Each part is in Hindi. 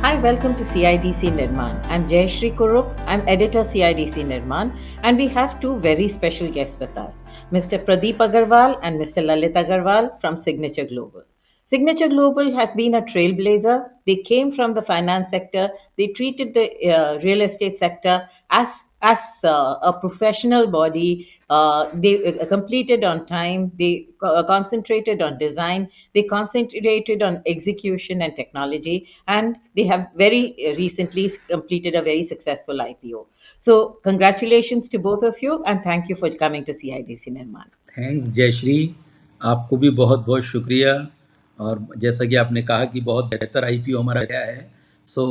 Hi, welcome to CIDC Nirman. I'm Jayashree Kurup. I'm editor CIDC Nirman, and we have two very special guests with us, Mr. Pradeep Agarwal and Mr. Lalit Agarwal from Signature Global. Signature Global has been a trailblazer. They came from the finance sector. They treated the real estate sector as a professional body. They completed on time. They concentrated on design. They concentrated on execution and technology, and they have very recently completed a very successful IPO. So, congratulations to both of you, and thank you for coming to CIDC Nirman. Thanks Jayashree, आपको भी बहुत बहुत शुक्रिया। और जैसा कि आपने कहा कि बहुत बेहतर आईपीओ हमारा गया है। सो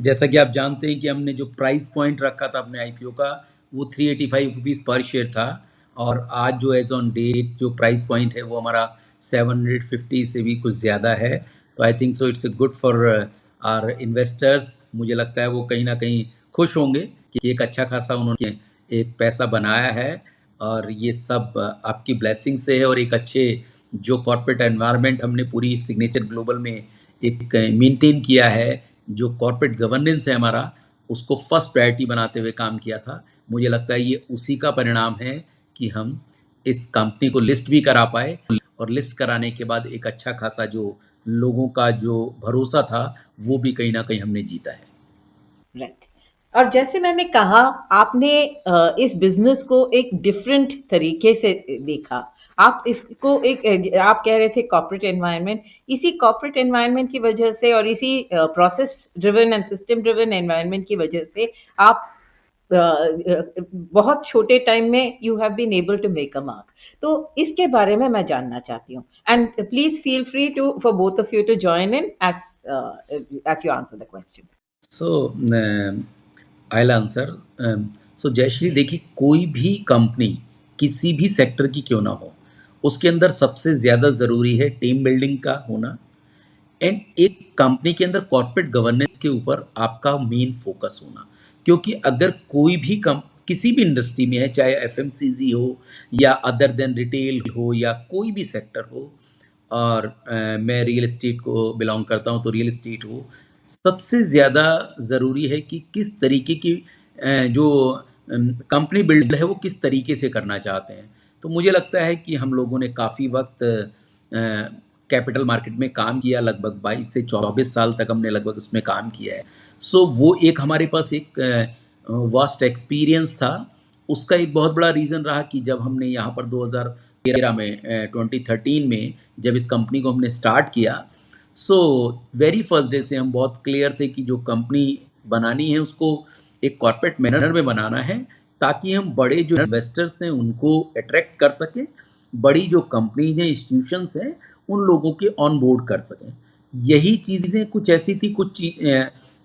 जैसा कि आप जानते हैं कि हमने जो प्राइस पॉइंट रखा था अपने आईपीओ का, वो 385 रुपीज़ पर शेयर था, और आज जो एज ऑन डेट जो प्राइस पॉइंट है वो हमारा 750 से भी कुछ ज़्यादा है। तो I think so it's good for our investors. मुझे लगता है वो कहीं ना कहीं खुश होंगे कि एक अच्छा खासा उन्होंने एक पैसा बनाया है, और ये सब आपकी ब्लेसिंग से है। और एक अच्छे जो कॉर्पोरेट एनवायरनमेंट हमने पूरी सिग्नेचर ग्लोबल में एक मेंटेन किया है, जो कॉर्पोरेट गवर्नेंस है हमारा, उसको फर्स्ट प्रायोरिटी बनाते हुए काम किया था। मुझे लगता है ये उसी का परिणाम है कि हम इस कंपनी को लिस्ट भी करा पाए, और लिस्ट कराने के बाद एक अच्छा खासा जो लोगों का जो भरोसा था वो भी कहीं ना कहीं हमने जीता है। राइट। और जैसे मैंने कहा, आपने इस बिजनेस को एक डिफरेंट तरीके से देखा। आप इसको एक आप कह रहे थे कॉर्पोरेट एनवायरनमेंट, इसी कॉर्पोरेट एनवायरनमेंट की वजह से और इसी process driven and system driven environment की वजह से आप बहुत छोटे टाइम में you have been able to make a mark. तो इसके बारे में मैं जानना चाहती हूँ, and please feel free to for both of you to join in as you answer the question. So I answer. So Jayashree, देखिए, कोई भी कंपनी किसी भी सेक्टर की क्यों ना हो, उसके अंदर सबसे ज़्यादा ज़रूरी है टीम बिल्डिंग का होना, एंड एक कंपनी के अंदर कॉर्पोरेट गवर्नेंस के ऊपर आपका मेन फोकस होना। क्योंकि अगर कोई भी किसी भी इंडस्ट्री में है, चाहे एफएमसीजी हो या अदर देन रिटेल हो या कोई भी सेक्टर हो, और मैं रियल एस्टेट को बिलोंग करता हूँ, तो रियल एस्टेट हो, सबसे ज़्यादा ज़रूरी है कि किस तरीके की जो कंपनी बिल्ड है वो किस तरीके से करना चाहते हैं। तो मुझे लगता है कि हम लोगों ने काफ़ी वक्त कैपिटल मार्केट में काम किया, लगभग 22 से 24 साल तक हमने लगभग उसमें काम किया है। सो वो एक हमारे पास एक वास्ट एक्सपीरियंस था। उसका एक बहुत बड़ा रीज़न रहा कि जब हमने यहाँ पर 2013 में 2013 में जब इस कंपनी को हमने स्टार्ट किया, सो वेरी फर्स्ट डे से हम बहुत क्लियर थे कि जो कंपनी बनानी है उसको एक कॉर्पोरेट मैनर में बनाना है, ताकि हम बड़े जो इन्वेस्टर्स हैं उनको अट्रैक्ट कर सकें, बड़ी जो कंपनीज हैं, इंस्टीट्यूशंस हैं, उन लोगों के ऑन बोर्ड कर सकें। यही चीज़ें कुछ ऐसी थी,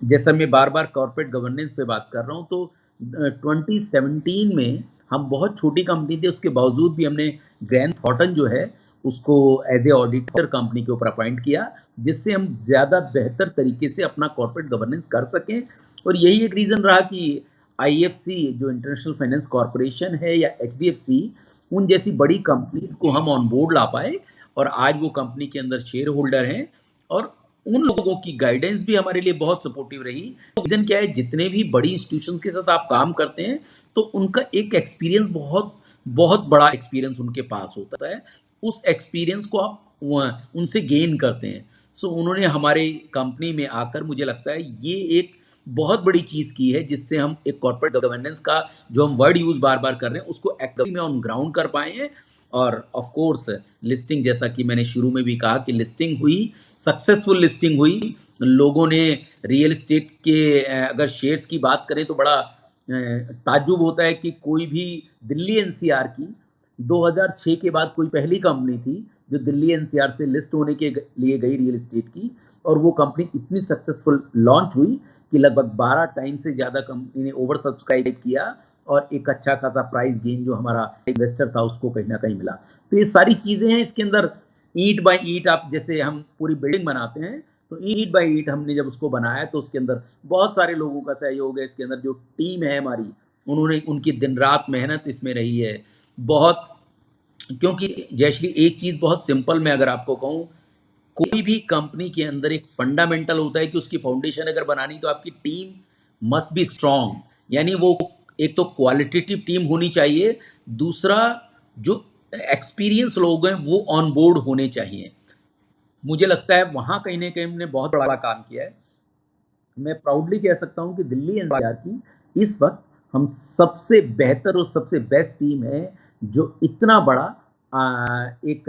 जैसा मैं बार बार कॉर्पोरेट गवर्नेंस पे बात कर रहा हूँ, तो 2017 में हम बहुत छोटी कंपनी थी, उसके बावजूद भी हमने ग्रैंड थॉर्टन जो है उसको एज ए ऑडिटर कंपनी के ऊपर अपॉइंट किया, जिससे हम ज़्यादा बेहतर तरीके से अपना कॉर्पोरेट गवर्नेंस कर सकें। और यही एक रीज़न रहा कि आईएफसी, जो इंटरनेशनल फाइनेंस कॉरपोरेशन है, या एचडीएफसी, उन जैसी बड़ी कंपनीज को हम ऑन बोर्ड ला पाए, और आज वो कंपनी के अंदर शेयर होल्डर हैं, और उन लोगों की गाइडेंस भी हमारे लिए बहुत सपोर्टिव रही। तो रीज़न क्या है, जितने भी बड़ी इंस्टीट्यूशंस के साथ आप काम करते हैं, तो उनका एक एक्सपीरियंस बहुत बहुत बड़ा एक्सपीरियंस उनके पास होता है। उस एक्सपीरियंस को आप उनसे गेन करते हैं। सो उन्होंने हमारे कंपनी में आकर, मुझे लगता है ये एक बहुत बड़ी चीज़ की है, जिससे हम एक कॉर्पोरेट गवर्नेंस का जो हम वर्ड यूज़ बार बार कर रहे हैं उसको एक्टिवली में ऑन ग्राउंड कर पाए हैं। और ऑफ कोर्स लिस्टिंग, जैसा कि मैंने शुरू में भी कहा कि लिस्टिंग हुई, सक्सेसफुल लिस्टिंग हुई। लोगों ने रियल एस्टेट के अगर शेयर्स की बात करें तो बड़ा ताज्जुब होता है कि कोई भी दिल्ली एनसीआर की 2006 के बाद कोई पहली कंपनी थी जो दिल्ली एनसीआर से लिस्ट होने के लिए गई रियल एस्टेट की, और वो कंपनी इतनी सक्सेसफुल लॉन्च हुई कि लगभग 12 टाइम से ज़्यादा कंपनी ने ओवर सब्सक्राइब किया, और एक अच्छा खासा प्राइस गेन जो हमारा इन्वेस्टर था उसको कहीं ना कहीं मिला। तो ये सारी चीज़ें हैं इसके अंदर। ईंट बाय ईंट, आप जैसे हम पूरी बिल्डिंग बनाते हैं, तो ईंट बाय ईंट हमने जब उसको बनाया तो उसके अंदर बहुत सारे लोगों का सहयोग है। इसके अंदर जो टीम है हमारी, उन्होंने उनकी दिन रात मेहनत इसमें रही है बहुत। क्योंकि जयश्री, एक चीज़ बहुत सिंपल मैं अगर आपको कहूँ, कोई भी कंपनी के अंदर एक फंडामेंटल होता है कि उसकी फाउंडेशन अगर बनानी तो आपकी टीम मस्ट बी स्ट्रांग, यानी वो एक तो क्वालिटेटिव टीम होनी चाहिए, दूसरा जो एक्सपीरियंस लोग हैं वो ऑन बोर्ड होने चाहिए। मुझे लगता है वहाँ कहीं न कहीं हमने बहुत बड़ा काम किया है। मैं प्राउडली कह सकता हूँ कि दिल्ली एनसीआर की इस वक्त हम सबसे बेहतर और सबसे बेस्ट टीम है, जो इतना बड़ा एक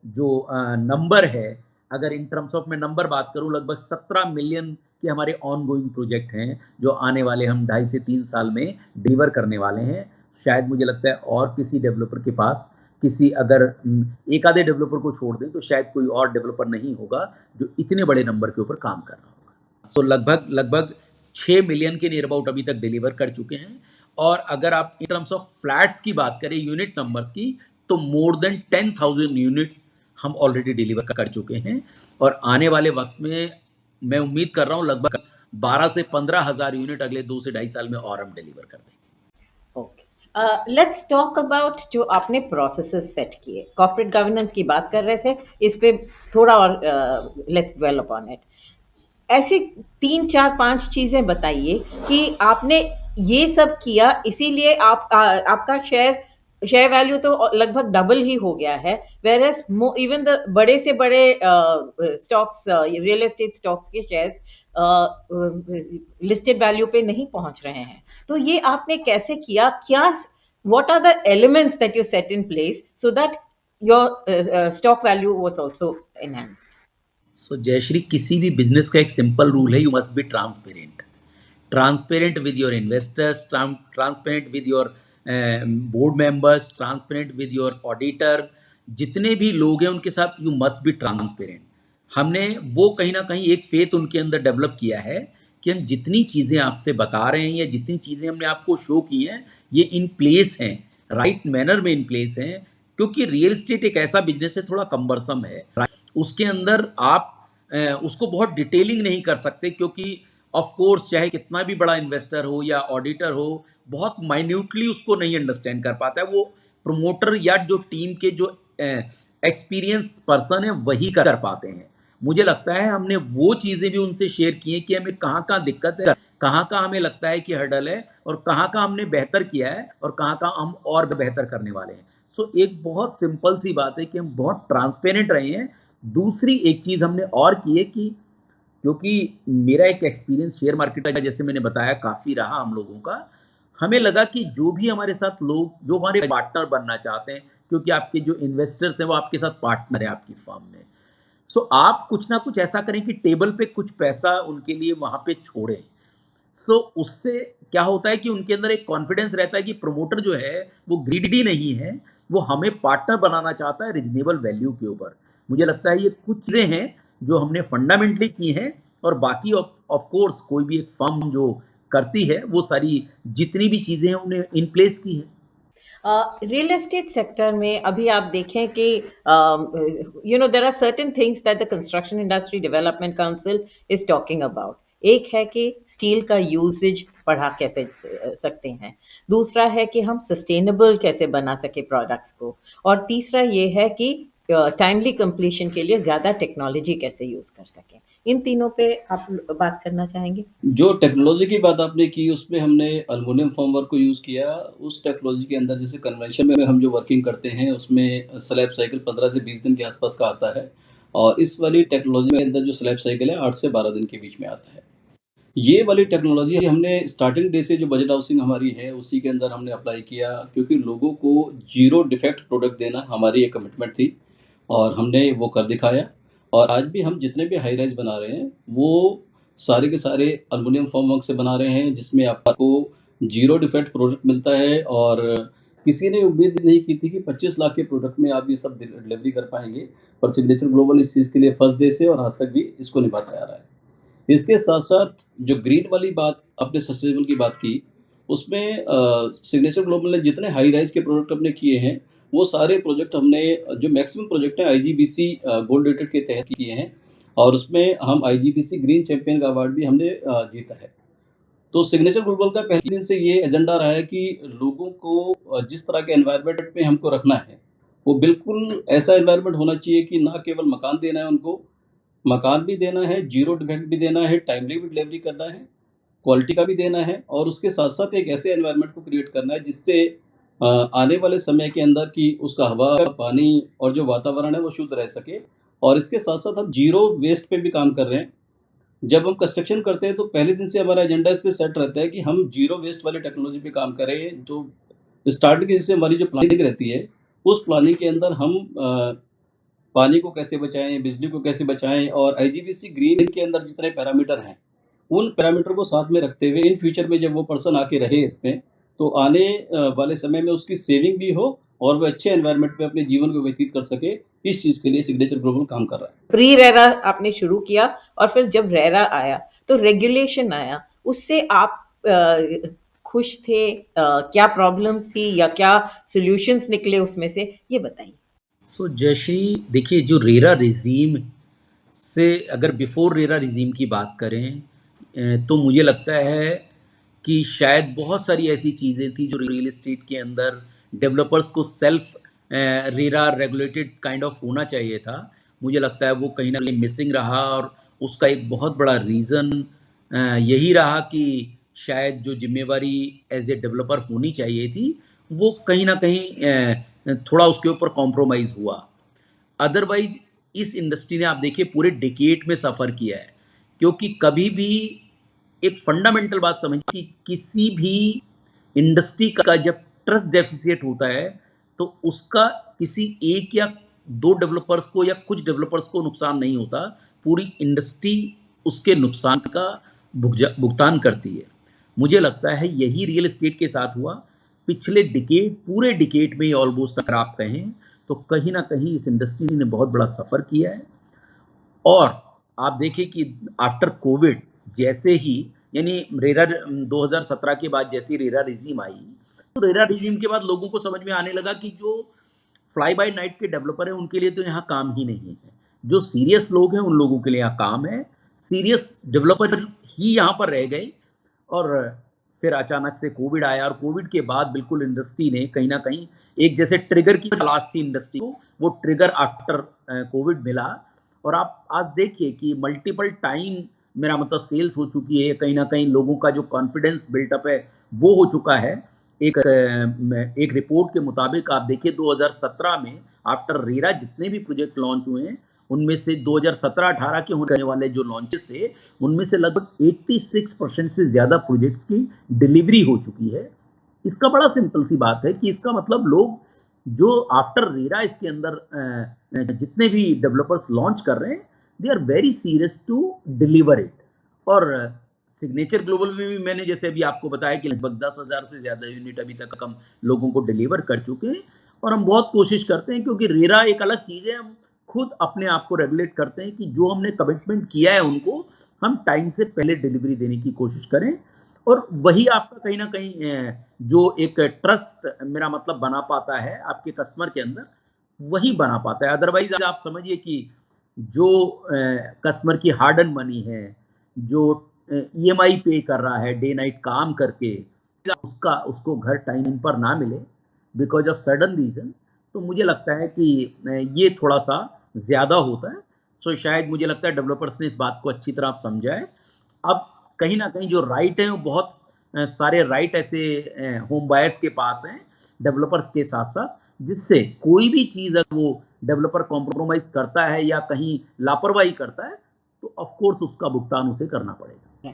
जो नंबर है, अगर इन टर्म्स ऑफ मैं नंबर बात करूँ, लगभग 17 मिलियन के हमारे ऑन गोइंग प्रोजेक्ट हैं, जो आने वाले हम 2.5 से 3 साल में डिलीवर करने वाले हैं। शायद मुझे लगता है और किसी डेवलपर के पास, किसी अगर एक आधे डेवलपर को छोड़ दें तो शायद कोई और डेवलपर नहीं होगा जो इतने बड़े नंबर के ऊपर काम कर रहा होगा। सो लगभग लगभग 6 मिलियन के नियर अबाउट अभी तक डिलीवर कर चुके हैं। और अगर आप इन टर्म्स ऑफ फ्लैट्स की बात करें, यूनिट नंबर्स की, तो मोर देन 10,000 यूनिट्स हम ऑलरेडी डिलीवर कर चुके हैं। और आने वाले वक्त में मैं उम्मीद कर रहा हूँ लगभग 12 से 15,000 यूनिट अगले 2 से 2.5 साल में और हम डिलीवर कर देंगे। ओके, लेट्स टॉक अबाउट जो आपने प्रोसेसेस सेट किए। कॉर्पोरेट गवर्नेंस की बात कर रहे थे, इस पे थोड़ा और लेट्स ड्वेल अपॉन इट। ऐसी 3 4 5 चीजें बताइए कि आपने ये सब किया, इसीलिए आपका शेयर वैल्यू तो लगभग डबल ही हो गया है, वेर एज इवन द बड़े से बड़े स्टॉक्स, रियल एस्टेट स्टॉक्स के शेयर्स लिस्टेड वैल्यू पे नहीं पहुंच रहे हैं। तो ये आपने कैसे किया? क्या, what are the elements that you set in place so that your stock value was also enhanced? सो जयश्री, किसी भी बिजनेस का एक सिंपल रूल है, you must be transparent. Transparent with your investors, transparent with your board members, transparent with your auditor, जितने भी लोग हैं उनके साथ यू मस्ट बी ट्रांसपेरेंट। हमने वो कहीं ना कहीं एक फेथ उनके अंदर डेवलप किया है कि हम जितनी चीज़ें आपसे बता रहे हैं या जितनी चीज़ें हमने आपको शो की हैं, ये इन प्लेस हैं, राइट मैनर में इन प्लेस हैं। क्योंकि रियल एस्टेट एक ऐसा बिजनेस है, थोड़ा कम्बरसम है, उसके अंदर आप उसको बहुत डिटेलिंग नहीं कर सकते, क्योंकि ऑफ कोर्स चाहे कितना भी बड़ा इन्वेस्टर हो या ऑडिटर हो, बहुत माइन्यूटली उसको नहीं अंडरस्टैंड कर पाता है। वो प्रमोटर या जो टीम के जो एक्सपीरियंस पर्सन है वही कर पाते हैं। मुझे लगता है हमने वो चीज़ें भी उनसे शेयर की हैं कि हमें कहाँ कहाँ दिक्कत है, कहाँ कहाँ हमें लगता है कि हर्डल है, और कहाँ कहाँ हमने बेहतर किया है और कहाँ कहाँ हम और बेहतर करने वाले हैं। सो एक बहुत सिंपल सी बात है कि हम बहुत ट्रांसपेरेंट रहे हैं। दूसरी एक चीज़ हमने और की है कि क्योंकि मेरा एक एक्सपीरियंस शेयर मार्केट का, जैसे मैंने बताया, काफ़ी रहा हम लोगों का, हमें लगा कि जो भी हमारे साथ लोग जो हमारे पार्टनर बनना चाहते हैं, क्योंकि आपके जो इन्वेस्टर्स हैं वो आपके साथ पार्टनर है आपकी फर्म में, सो आप कुछ ना कुछ ऐसा करें कि टेबल पे कुछ पैसा उनके लिए वहाँ पे छोड़ें। सो उससे क्या होता है कि उनके अंदर एक कॉन्फिडेंस रहता है कि प्रमोटर जो है वो ग्रीडी नहीं है, वो हमें पार्टनर बनाना चाहता है रीजनेबल वैल्यू के ऊपर। मुझे लगता है ये कुछ चीज़ें हैं जो हमने फंडामेंटली की हैं, और बाकी ऑफ कोर्स कोई भी एक फर्म जो करती है वो सारी जितनी भी चीज़ें हैं उन्हें इन प्लेस की है। रियल एस्टेट सेक्टर में अभी आप देखें कि there are certain things that the construction industry development council is talking about. एक है कि स्टील का यूसेज बढ़ा कैसे सकते हैं, दूसरा है कि हम सस्टेनेबल कैसे बना सके प्रोडक्ट्स को, और तीसरा ये है कि टाइमली कंप्लीशन के लिए ज़्यादा टेक्नोलॉजी कैसे यूज़ कर सकें। इन तीनों पे आप बात करना चाहेंगे? जो टेक्नोलॉजी की बात आपने की उसमें हमने एल्युमिनियम फॉर्मवर्क को यूज़ किया। उस टेक्नोलॉजी के अंदर जैसे कन्वेंशन में हम जो वर्किंग करते हैं उसमें स्लैब साइकिल 15 से 20 दिन के आसपास का आता है, और इस वाली टेक्नोलॉजी में अंदर जो स्लैब साइकिल है 8 से 12 दिन के बीच में आता है। ये वाली टेक्नोलॉजी हमने स्टार्टिंग डे से जो बजट हाउसिंग हमारी है उसी के अंदर हमने अप्लाई किया, क्योंकि लोगों को जीरो डिफेक्ट प्रोडक्ट देना हमारी एक कमिटमेंट थी और हमने वो कर दिखाया। और आज भी हम जितने भी हाई राइज बना रहे हैं वो सारे के सारे एल्युमिनियम फॉर्मवर्क से बना रहे हैं, जिसमें आपको जीरो डिफेक्ट प्रोडक्ट मिलता है। और किसी ने उम्मीद नहीं की थी कि 25 लाख के प्रोडक्ट में आप ये सब डिलीवरी कर पाएंगे, पर सिग्नेचर ग्लोबल इस चीज़ के लिए फर्स्ट डे से और आज तक भी इसको निभाता आ रहा है। इसके साथ साथ जो ग्रीन वाली बात आपने सस्टेनेबल की बात की, उसमें सिग्नेचर ग्लोबल ने जितने हाई राइज के प्रोडक्ट अपने किए हैं वो सारे प्रोजेक्ट हमने जो मैक्सिमम प्रोजेक्ट हैं आईजीबीसी गोल्ड रेटेड के तहत किए हैं, और उसमें हम आईजीबीसी ग्रीन चैंपियन का अवार्ड भी हमने जीता है। तो सिग्नेचर ग्लोबल का पहले दिन से ये एजेंडा रहा है कि लोगों को जिस तरह के एनवायरनमेंट में हमको रखना है वो बिल्कुल ऐसा एनवायरनमेंट होना चाहिए कि ना केवल मकान देना है उनको, मकान भी देना है, ज़ीरो डिफेक्ट भी देना है, टाइमली भी डिलीवरी करना है, क्वालिटी का भी देना है और उसके साथ-साथ एक ऐसे एनवायरनमेंट को क्रिएट करना है जिससे आने वाले समय के अंदर कि उसका हवा, पानी और जो वातावरण है वो शुद्ध रह सके और इसके साथ-साथ हम ज़ीरो वेस्ट पे भी काम कर रहे हैं। जब हम कंस्ट्रक्शन करते हैं तो पहले दिन से हमारा एजेंडा इस पे सेट रहता है कि हम ज़ीरो वेस्ट वाली टेक्नोलॉजी पे काम करें। जो स्टार्टिंग के से हमारी जो प्लानिंग रहती है, उस प्लानिंग के अंदर हम पानी को कैसे बचाएँ, बिजली को कैसे बचाएँ और आईजीबीसी ग्रीन के अंदर जितने पैरामीटर हैं, उन पैरामीटर को साथ में रखते हुए इन फ्यूचर में जब वो पर्सन आके रहे इसमें, तो आने वाले समय में उसकी सेविंग भी हो और वो अच्छे एनवायरनमेंट पे अपने जीवन को व्यतीत कर सके, इस चीज़ के लिए सिग्नेचर ग्लोबल काम कर रहा है। प्री रेरा आपने शुरू किया और फिर जब रेरा आया तो रेगुलेशन आया, उससे आप खुश थे? क्या प्रॉब्लम्स थी या क्या सॉल्यूशंस निकले उसमें से, ये बताइए। सो जयश्री देखिए, जो रेरा रिजीम से अगर बिफोर रेरा रिजीम की बात करें तो मुझे लगता है कि शायद बहुत सारी ऐसी चीज़ें थी जो रियल एस्टेट के अंदर डेवलपर्स को self RERA regulated kind of होना चाहिए था। मुझे लगता है वो कहीं ना कहीं मिसिंग रहा और उसका एक बहुत बड़ा रीज़न यही रहा कि शायद जो जिम्मेवारी एज ए डेवलपर होनी चाहिए थी वो कहीं ना कहीं थोड़ा उसके ऊपर कॉम्प्रोमाइज़ हुआ। अदरवाइज इस इंडस्ट्री ने आप देखिए पूरे डिकेड में सफ़र किया है, क्योंकि कभी भी एक फंडामेंटल बात समझिए कि किसी भी इंडस्ट्री का जब ट्रस्ट डेफिसिट होता है तो उसका किसी एक या दो डेवलपर्स को या कुछ डेवलपर्स को नुकसान नहीं होता, पूरी इंडस्ट्री उसके नुकसान का भुगतान करती है। मुझे लगता है यही रियल एस्टेट के साथ हुआ पिछले डिकेड, पूरे डिकेड में ऑलमोस्ट अगर आप कहें तो कहीं ना कहीं इस इंडस्ट्री ने बहुत बड़ा सफ़र किया है। और आप देखिए कि आफ्टर कोविड जैसे ही, यानी रेरा 2017 के बाद जैसे ही रेरा रिजीम आई, तो रेरा रिजीम के बाद लोगों को समझ में आने लगा कि जो फ्लाई बाय नाइट के डेवलपर हैं उनके लिए तो यहाँ काम ही नहीं है, जो सीरियस लोग हैं उन लोगों के लिए यहाँ काम है, सीरियस डेवलपर ही यहाँ पर रह गए। और फिर अचानक से कोविड आया और कोविड के बाद बिल्कुल इंडस्ट्री ने कहीं ना कहीं एक जैसे ट्रिगर की तलाश थी इंडस्ट्री को, वो ट्रिगर आफ्टर कोविड मिला। और आप आज देखिए कि मल्टीपल टाइम मेरा मतलब सेल्स हो चुकी है, कहीं ना कहीं लोगों का जो कॉन्फिडेंस बिल्टअप है वो हो चुका है। एक रिपोर्ट के मुताबिक आप देखिए 2017 में आफ्टर रेरा जितने भी प्रोजेक्ट लॉन्च हुए हैं उनमें से 2017-18 के होने वाले जो लॉन्चेस थे उनमें से लगभग 86% से ज़्यादा प्रोजेक्ट की डिलीवरी हो चुकी है। इसका बड़ा सिंपल सी बात है कि इसका मतलब लोग जो आफ्टर रेरा इसके अंदर जितने भी डेवलपर्स लॉन्च कर रहे हैं they are very serious to deliver it. और सिग्नेचर ग्लोबल में भी मैंने जैसे अभी आपको बताया कि लगभग 10,000 से ज़्यादा यूनिट अभी तक हम लोगों को डिलीवर कर चुके हैं। और हम बहुत कोशिश करते हैं, क्योंकि रेरा एक अलग चीज़ है, हम खुद अपने आप को रेगुलेट करते हैं कि जो हमने कमिटमेंट किया है उनको हम टाइम से पहले डिलीवरी देने की कोशिश करें। और वही आपका कहीं ना कहीं जो एक ट्रस्ट मेरा मतलब बना पाता है आपके कस्टमर के अंदर, वही बना पाता है। अदरवाइज आप समझिए कि जो कस्टमर की हार्ड एंड मनी है, जो ईएमआई पे कर रहा है डे नाइट काम करके, उसको घर टाइम पर ना मिले बिकॉज ऑफ सडन रीज़न, तो मुझे लगता है कि ये थोड़ा सा ज़्यादा होता है। सो शायद मुझे लगता है डेवलपर्स ने इस बात को अच्छी तरह समझा है। अब कहीं ना कहीं जो राइट है वो बहुत सारे राइट ऐसे होम बायर्स के पास हैं डेवलपर्स के साथ साथ, जिससे कोई भी चीज़ अगर वो डेवलपर कॉम्प्रोमाइज़ करता है या कहीं लापरवाही करता है तो ऑफ कोर्स उसका भुगतान उसे करना पड़ेगा।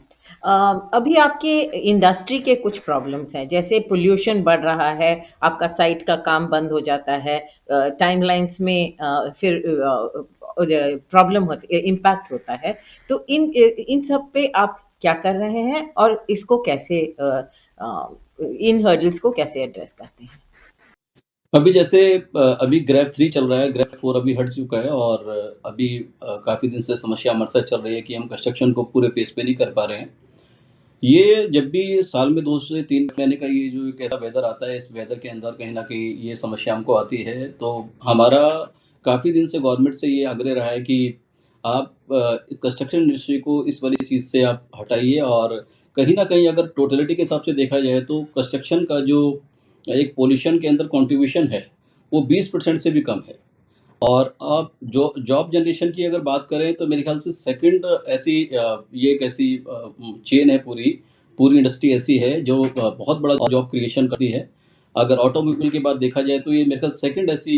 अभी आपके इंडस्ट्री के कुछ प्रॉब्लम्स हैं, जैसे पोल्यूशन बढ़ रहा है, आपका साइट का काम बंद हो जाता है, टाइमलाइंस में फिर प्रॉब्लम होती, इम्पैक्ट होता है। तो इन सब पे आप क्या कर रहे हैं और इसको कैसे इन हर्डल्स को कैसे एड्रेस करते हैं? अभी जैसे अभी ग्रैब 3 चल रहा है, ग्रैब 4 अभी हट चुका है और अभी काफ़ी दिन से समस्या हमारे साथ चल रही है कि हम कंस्ट्रक्शन को पूरे पेस पे नहीं कर पा रहे हैं। ये जब भी साल में 2 से 3 महीने का ये जो एक ऐसा वेदर आता है, इस वेदर के अंदर कहीं न कहीं ये समस्या हमको आती है। तो हमारा काफ़ी दिन से गवर्नमेंट से ये आग्रह रहा है कि आप कंस्ट्रक्शन इंडस्ट्री को इस वाली चीज़ से आप हटाइए और कहीं न कहीं अगर टोटलिटी के हिसाब से देखा जाए तो कंस्ट्रक्शन का जो एक पॉल्यूशन के अंदर कंट्रीब्यूशन है, वो 20% से भी कम है। और आप जो जॉब जनरेशन की अगर बात करें तो मेरे ख्याल से सेकंड ऐसी ये एक ऐसी चेन है, पूरी इंडस्ट्री ऐसी है जो बहुत बड़ा जॉब क्रिएशन करती है। अगर ऑटोमोबाइल की बात देखा जाए तो ये मेरे ख्याल सेकंड ऐसी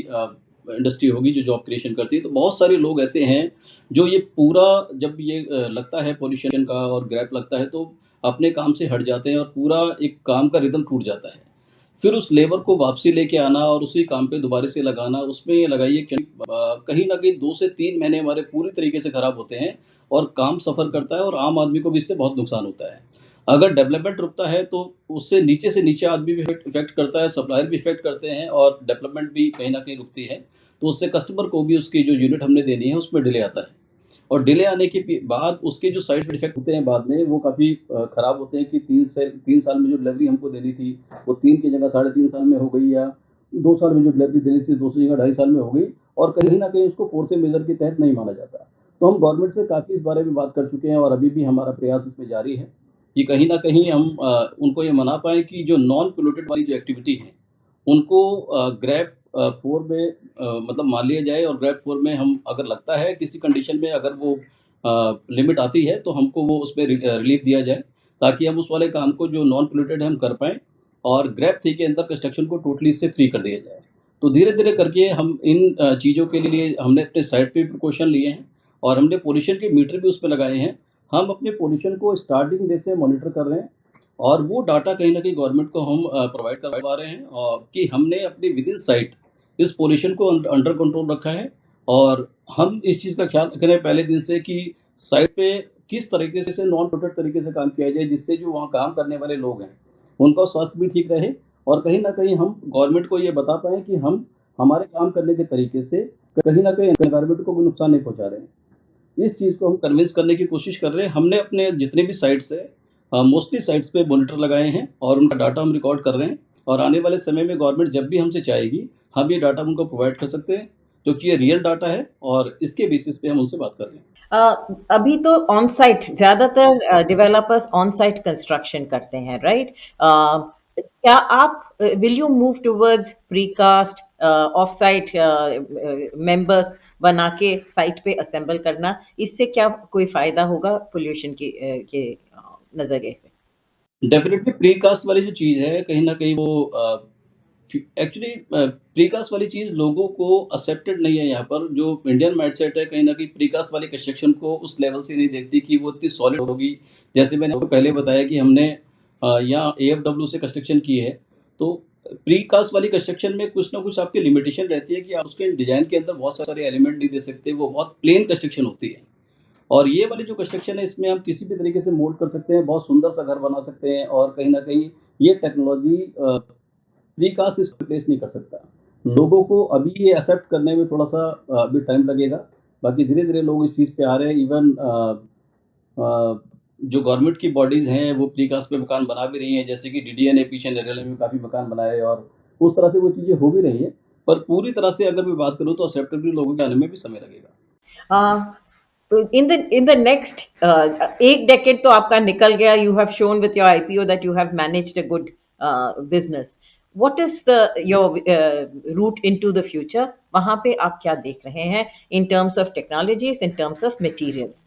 इंडस्ट्री होगी जो जॉब क्रिएशन करती है। तो बहुत सारे लोग ऐसे हैं जो ये पूरा जब ये लगता है पॉल्यूशन का और ग्रैप लगता है तो अपने काम से हट जाते हैं और पूरा एक काम का रिदम टूट जाता है। फिर उस लेबर को वापसी लेके आना और उसी काम पे दोबारा से लगाना, उसमें ये लगाइए कि कहीं न कहीं 2 से 3 महीने हमारे पूरी तरीके से खराब होते हैं और काम सफ़र करता है और आम आदमी को भी इससे बहुत नुकसान होता है। अगर डेवलपमेंट रुकता है तो उससे नीचे से नीचे आदमी भी इफ़ेक्ट करता है, सप्लायर भी इफ़ेक्ट करते हैं और डेवलपमेंट भी कहीं न कहीं रुकती है। तो उससे कस्टमर को भी उसकी जो यूनिट हमने देनी है उसमें डिले आता है। और डिले आने के बाद उसके जो साइड इफ़ेक्ट होते हैं बाद में वो काफ़ी ख़राब होते हैं कि 3 साल में जो डिलीवरी हमको देनी थी वो 3 की जगह 3.5 साल में हो गई, या 2 साल में जो डिलीवरी देनी थी 2 की जगह 2.5 साल में हो गई और कहीं न कहीं उसको फोर्स मेजर के तहत नहीं माना जाता। तो हम गवर्नमेंट से काफ़ी इस बारे में बात कर चुके हैं और अभी भी हमारा प्रयास इसमें जारी है कि कहीं न कहीं हम उनको ये मना पाएँ कि जो नॉन पोल्यूटेड वाली जो एक्टिविटी है उनको ग्रेप 4 में मतलब मान लिया जाए और ग्रेप 4 में हम अगर लगता है किसी कंडीशन में अगर वो लिमिट आती है तो हमको वो उसमें रिलीफ दिया जाए ताकि हम उस वाले काम को जो नॉन पोल्यूटेड है हम कर पाएँ और ग्रेप 3 के अंदर कंस्ट्रक्शन को टोटली इससे फ्री कर दिया जाए। तो धीरे-धीरे करके हम इन चीज़ों के लिए हमने अपने साइट पे प्रिकॉशन लिए हैं और हमने पॉल्यूशन के मीटर भी उसपे लगाए हैं। हम अपने पॉल्यूशन को स्टार्टिंग डे से मॉनिटर कर रहे हैं और वो डाटा कहीं न कहीं गवर्नमेंट को हम प्रोवाइड करवा रहे हैं कि हमने अपनी विदिन साइट इस पॉल्यूशन को अंडर कंट्रोल रखा है और हम इस चीज़ का ख्याल रख रहे हैं पहले दिन से कि साइट पे किस तरीके से नॉन प्रोटेक्ट तरीके से काम किया जाए जिससे जो वहाँ काम करने वाले लोग हैं, उनका स्वास्थ्य भी ठीक रहे और कहीं न कहीं हम गवर्नमेंट को ये बता पाएँ कि हम हमारे काम करने के तरीके से कहीं न कहीं एनवायरनमेंट को कोई नुकसान नहीं पहुँचा रहे हैं। इस चीज़ को हम कन्विंस करने की कोशिश कर रहे हैं। हमने अपने जितने भी साइट्स हैं मोस्टली साइट्स पे मॉनिटर लगाए हैं और उनका डाटा हम रिकॉर्ड कर रहे हैं और आने वाले समय में गवर्नमेंट जब भी हमसे चाहेगी, हम ये डाटा उनको प्रोवाइड कर सकते हैं, क्योंकि ये रियल डाटा है और इसके बेसिस पे हम उनसे बात कर रहे हैं। अभी तो ऑन साइट ज़्यादातर डेवलपर्स ऑन साइट कंस्ट्रक्शन करते हैं, राइट? क्या आप will you move towards precast of site members बना के साइट पे असेंबल करना, इससे क्या कोई फायदा होगा पोल्यूशन के नजरिए से? डेफिनेटली प्रीकास्ट वाली जो चीज़ है कहीं न कहीं वो एक्चुअली प्रीकास्ट वाली चीज़ लोगों को एक्सेप्टेड नहीं है यहाँ पर। जो इंडियन माइंडसेट है कहीं न कहीं प्रीकास्ट वाली कंस्ट्रक्शन को उस लेवल से नहीं देखती कि वो इतनी सॉलिड होगी। जैसे मैंने आपको पहले बताया कि हमने यहाँ एएफडब्ल्यू से कंस्ट्रक्शन की है, तो प्रीकास्ट वाली कंस्ट्रक्शन में कुछ ना कुछ आपकी लिमिटेशन रहती है कि आप उसके डिज़ाइन के अंदर बहुत सारे एलिमेंट नहीं दे सकते, वो बहुत प्लेन कंस्ट्रक्शन होती है। और ये वाली जो कंस्ट्रक्शन है इसमें हम किसी भी तरीके से मोल्ड कर सकते हैं, बहुत सुंदर सा घर बना सकते हैं और कहीं न कहीं ये टेक्नोलॉजी प्रीकास्ट इसको रिप्लेस नहीं कर सकता। लोगों को अभी ये एक्सेप्ट करने में थोड़ा-सा अभी टाइम लगेगा। बाकी धीरे-धीरे लोग इस चीज़ पे आ रहे हैं। इवन जो गवर्नमेंट की बॉडीज़ हैं वो प्रीकास्ट पे मकान बना भी रही हैं, जैसे कि डीडीए ने पीछे नरेला में काफ़ी मकान बनाए और उस तरह से वो चीज़ें हो भी रही हैं। पर पूरी तरह से अगर मैं बात करूँ तो एक्सेप्टेबल लोगों के आने में भी समय लगेगा। In the next एक decade तो आपका निकल गया. You have shown with your IPO that you have managed a good business. What is your route into the future? वहाँ पे आप क्या देख रहे हैं in terms of technologies, in terms of materials?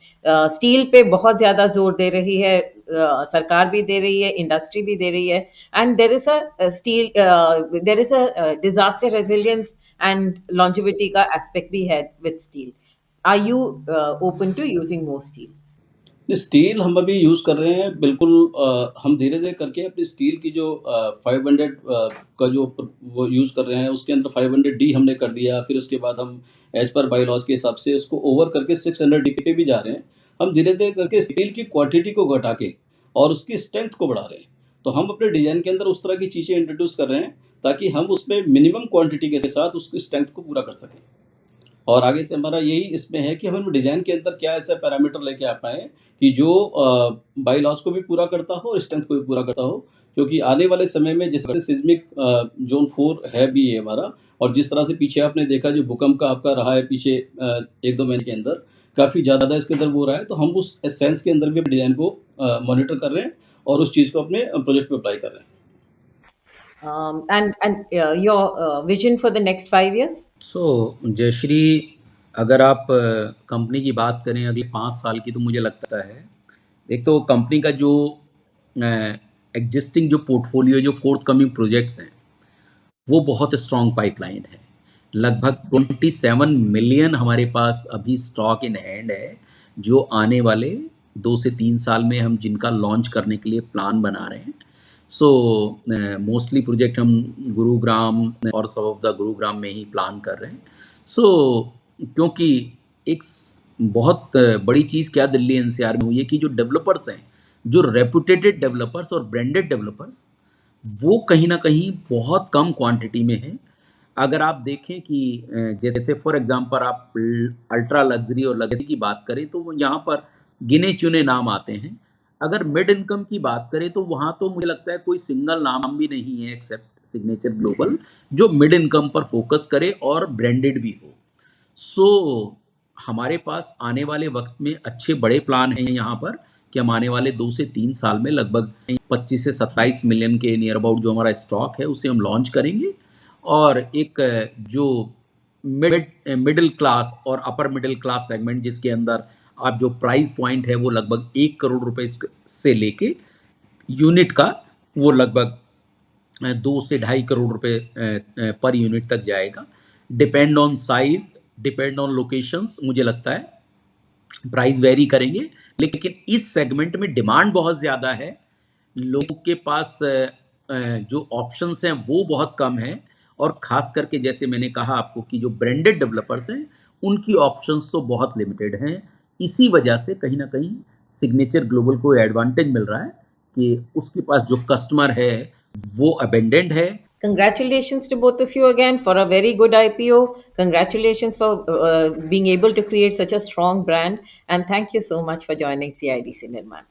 Steel पे बहुत ज़्यादा जोर दे रही है, सरकार भी दे रही है, इंडस्ट्री भी दे रही है, and there is a steel there is a disaster resilience and longevity का aspect भी है with steel. Are you open to using more steel? Steel हम अभी यूज़ कर रहे हैं बिल्कुल। हम धीरे-धीरे करके अपनी स्टील की जो 500 का जो वो यूज़ कर रहे हैं उसके अंदर 500D हमने कर दिया। फिर उसके बाद हम एज़ पर बायलॉज़ के हिसाब से उसको ओवर करके 600D पे भी जा रहे हैं। हम धीरे-धीरे करके स्टील की क्वांटिटी को घटा के और उसकी स्ट्रेंथ को बढ़ा रहे हैं। तो हम अपने डिज़ाइन के अंदर उस तरह की चीज़ें इंट्रोड्यूस कर रहे हैं ताकि हम उसमें मिनिमम क्वांटिटी के साथ उसकी स्ट्रेंथ को पूरा कर सकें। और आगे से हमारा यही इसमें है कि हम डिज़ाइन के अंदर क्या ऐसा पैरामीटर लेके आ पाएँ कि जो बायलॉज़ को भी पूरा करता हो और स्ट्रेंथ को भी पूरा करता हो। क्योंकि आने वाले समय में जिस तरह से सिस्मिक ज़ोन 4 है भी ये हमारा, और जिस तरह से पीछे आपने देखा जो भूकंप का आपका रहा है पीछे 1-2 महीने के अंदर, काफ़ी ज़्यादा इसके अंदर वो रहा है, तो हम उस सेंस के अंदर भी डिज़ाइन को मॉनिटर कर रहे हैं और उस चीज़ को अपने प्रोजेक्ट पे अप्लाई कर रहे हैं। And your vision for the next 5 years? सो जयश्री, अगर आप कंपनी की बात करें अगले 5 साल की, तो मुझे लगता है एक तो कंपनी का जो एग्जिस्टिंग जो पोर्टफोलियो, जो फोर्थ कमिंग प्रोजेक्ट्स हैं, वो बहुत स्ट्रॉन्ग पाइपलाइन है। लगभग 27 मिलियन हमारे पास अभी स्टॉक इन हैंड है, जो आने वाले 2 से 3 साल में हम जिनका लॉन्च करने के लिए प्लान बना रहे हैं। सो मोस्टली प्रोजेक्ट हम गुरुग्राम और सब ऑफ द गुरुग्राम में ही प्लान कर रहे हैं। सो क्योंकि एक बहुत बड़ी चीज़ क्या दिल्ली एनसीआर में हुई है कि जो डेवलपर्स हैं, जो रेपुटेटेड डेवलपर्स और ब्रांडेड डेवलपर्स, वो कहीं ना कहीं बहुत कम क्वांटिटी में है। अगर आप देखें कि जैसे फॉर एग्जांपल आप अल्ट्रा लग्जरी और लग्जरी की बात करें, तो वो यहाँ पर गिने चुने नाम आते हैं। अगर मिड इनकम की बात करें, तो वहाँ तो मुझे लगता है कोई सिंगल नाम भी नहीं है एक्सेप्ट सिग्नेचर ग्लोबल, जो मिड इनकम पर फोकस करे और ब्रांडेड भी हो। सो हमारे पास आने वाले वक्त में अच्छे बड़े प्लान हैं यहाँ पर कि हम आने वाले 2 से 3 साल में लगभग 25 से 27 मिलियन के नियर अबाउट जो हमारा स्टॉक है, उसे हम लॉन्च करेंगे। और एक जो मिडिल क्लास और अपर मिडिल क्लास सेगमेंट, जिसके अंदर आप जो प्राइस पॉइंट है वो लगभग 1 करोड़ रुपए से लेके यूनिट का वो लगभग 2 से 2.5 करोड़ रुपए पर यूनिट तक जाएगा। Depend on size, depend on locations, मुझे लगता है प्राइस वेरी करेंगे, लेकिन इस सेगमेंट में डिमांड बहुत ज़्यादा है। लोगों के पास जो ऑप्शंस हैं वो बहुत कम हैं, और ख़ास करके जैसे मैंने कहा आपको कि जो ब्रांडेड डेवलपर्स हैं, उनकी ऑप्शंस तो बहुत लिमिटेड हैं। इसी वजह से कहीं ना कहीं सिग्नेचर ग्लोबल को एडवांटेज मिल रहा है कि उसके पास जो कस्टमर है वो अबेंडेंट है। Congratulations to both of you again for a very good IPO. Congratulations for being able to create such a strong brand. And thank you so much for joining CIDC Nirman.